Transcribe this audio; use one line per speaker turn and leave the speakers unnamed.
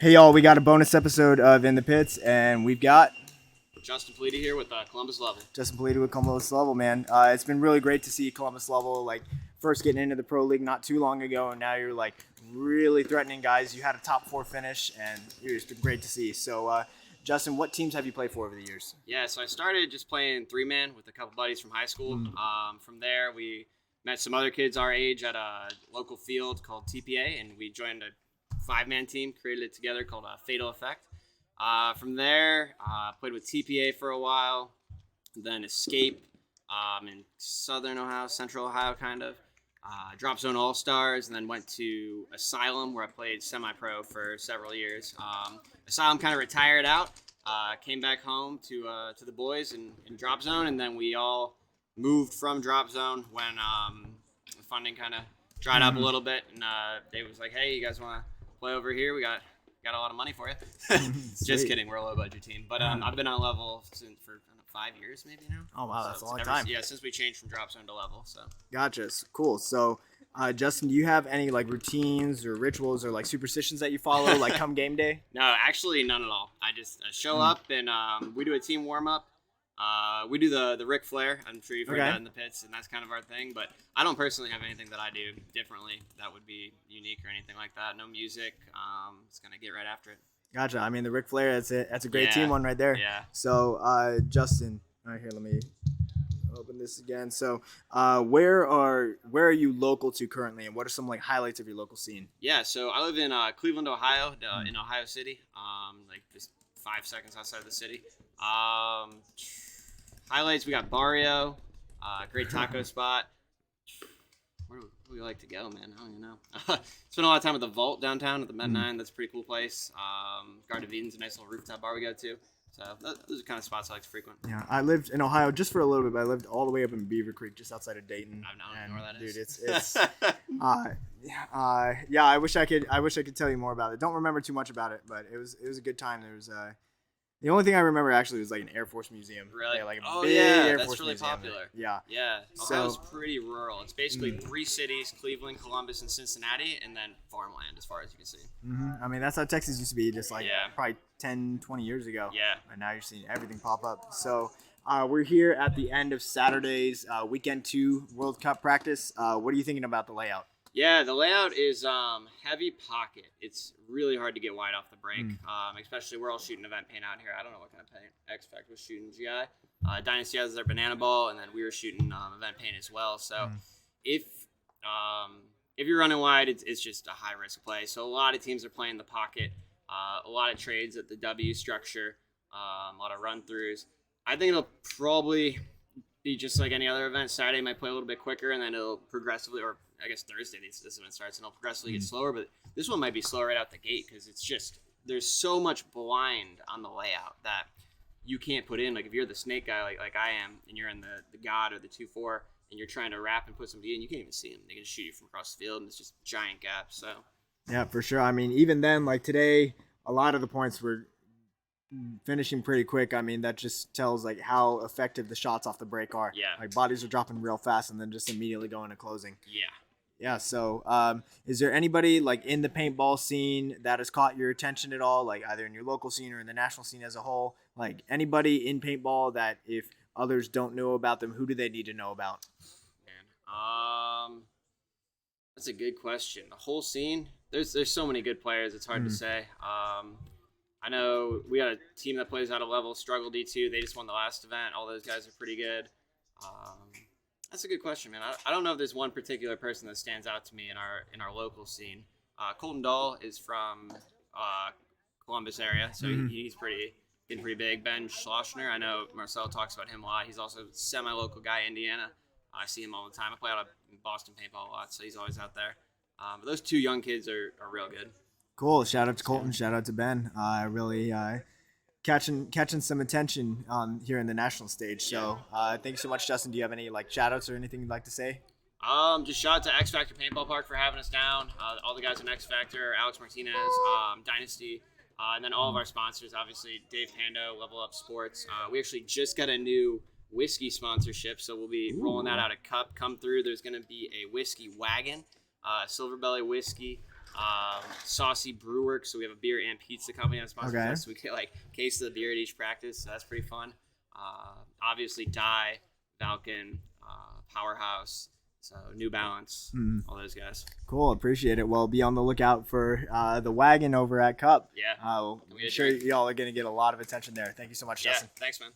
Hey y'all, we got a bonus episode of In the Pits, and we've got
Justin Politi here with Columbus LVL.
Justin Politi with Columbus LVL, man. It's been really great to see Columbus LVL like first getting into the pro league not too long ago, and now you're like really threatening guys. You had a top 4 finish, and it's been great to see. So, Justin, what teams have you played for over the years?
Yeah, so I started just playing 3-man with a couple buddies from high school. From there, we met some other kids our age at a local field called TPA, and we joined a 5-man team, created it together called Fatal Effect. From there, played with TPA for a while, then Escape in Southern Ohio, Central Ohio kind of. Drop Zone All-Stars, and then went to Asylum where I played semi-pro for several years. Asylum kind of retired out, came back home to the boys in Drop Zone, and then we all moved from Drop Zone when the funding kind of dried up a little bit, and Dave was like, hey, you guys want to play over here? We got a lot of money for you. Just kidding, we're a low budget team. But I've been on level for 5 years maybe now.
Oh wow,
so
that's a long time.
Yeah, since we changed from Drop Zone to level. So
Gotcha. Cool. So, Justin, do you have any like routines or rituals or like superstitions that you follow, like come game day?
no, actually none at all. I just show up and we do a team warm up. We do the Ric Flair. I'm sure you've heard that in the pits, and that's kind of our thing. But I don't personally have anything that I do differently that would be unique or anything like that. No music. Just gonna get right after it.
Gotcha. I mean, the Ric Flair, that's a great team one right there.
Yeah.
So, Justin, all right, here, let me open this again. So, where are you local to currently, and what are some like highlights of your local scene?
Yeah. So I live in Cleveland, Ohio, in Ohio City. Like just 5 seconds outside of the city. Highlights: we got Barrio, great taco spot. Where do we like to go, man? I don't even know. Spent a lot of time at the Vault downtown at the Med 9. That's a pretty cool place. Garden of Eden's a nice little rooftop bar we go to. So those are kind of spots I like to frequent.
Yeah, I lived in Ohio just for a little bit, but I lived all the way up in Beaver Creek, just outside of Dayton.
I don't know where that is.
Dude, it's yeah. I wish I could tell you more about it. Don't remember too much about it, but it was a good time. There was the only thing I remember actually was like an Air Force museum.
Really?
Yeah, like
a
big Air
that's
Force
really
museum.
popular.
Yeah.
Yeah.
So,
Ohio's pretty rural. It's basically 3 cities: Cleveland, Columbus, and Cincinnati, and then farmland as far as you can see.
I mean, that's how Texas used to be just like
Yeah.
probably 10, 20 years ago.
Yeah.
And now you're seeing everything pop up. So we're here at the end of Saturday's Weekend 2 World Cup practice. What are you thinking about the layout?
Yeah, the layout is heavy pocket. It's really hard to get wide off the break, especially we're all shooting event paint out here. I don't know what kind of paint. X-Fact was shooting GI. Dynasty has their banana ball, and then we were shooting event paint as well. So if you're running wide, it's just a high-risk play. So a lot of teams are playing the pocket, a lot of trades at the W structure, a lot of run-throughs. I think it'll probably be just like any other event. Saturday might play a little bit quicker, and then it'll progressively, or I guess Thursday this event starts, and it'll progressively get slower. But this one might be slower right out the gate because it's just there's so much blind on the layout that you can't put in. Like if you're the snake guy like I am, and you're in the God or the 2-4, and you're trying to wrap and put somebody in, you can't even see them. They can shoot you from across the field, and it's just giant gaps. So
yeah, for sure. I mean, even then, like today, a lot of the points were finishing pretty quick. I mean, that just tells like how effective the shots off the break are.
Yeah.
Like bodies are dropping real fast and then just immediately going to closing.
yeah.
Yeah. So, is there anybody like in the paintball scene that has caught your attention at all? Like either in your local scene or in the national scene as a whole? Like anybody in paintball that if others don't know about them, who do they need to know about?
Man, that's a good question. The whole scene, there's so many good players. It's hard to say. I know we got a team that plays out of level, Struggle D2. They just won the last event. All those guys are pretty good. That's a good question, man. I don't know if there's one particular person that stands out to me in our local scene. Colton Dahl is from Columbus area, so he's getting pretty big. Ben Schlossner, I know Marcel talks about him a lot. He's also a semi-local guy, Indiana. I see him all the time. I play out of Boston Paintball a lot, so he's always out there. But those 2 young kids are real good.
Cool. Shout out to Colton. Shout out to Ben. Really catching some attention here in the national stage. So thanks so much, Justin. Do you have any like shout outs or anything you'd like to say?
Just shout out to X Factor Paintball Park for having us down. All the guys in X Factor, Alex Martinez, Dynasty, and then all of our sponsors, obviously Dave Pando, Level Up Sports. We actually just got a new whiskey sponsorship, so we'll be rolling that out. A cup come through. There's going to be a whiskey wagon, Silver Belly whiskey. Saucy Brewworks, so we have a beer and pizza company that sponsors
Okay.
us. So we get like case of the beer at each practice, so that's pretty fun. Obviously, Dye, Falcon, Powerhouse, so New Balance, all those guys.
Cool, appreciate it. Well, be on the lookout for the wagon over at Cup.
Yeah.
I'm sure y'all are going to get a lot of attention there. Thank you so much,
Yeah,
Justin.
thanks, man.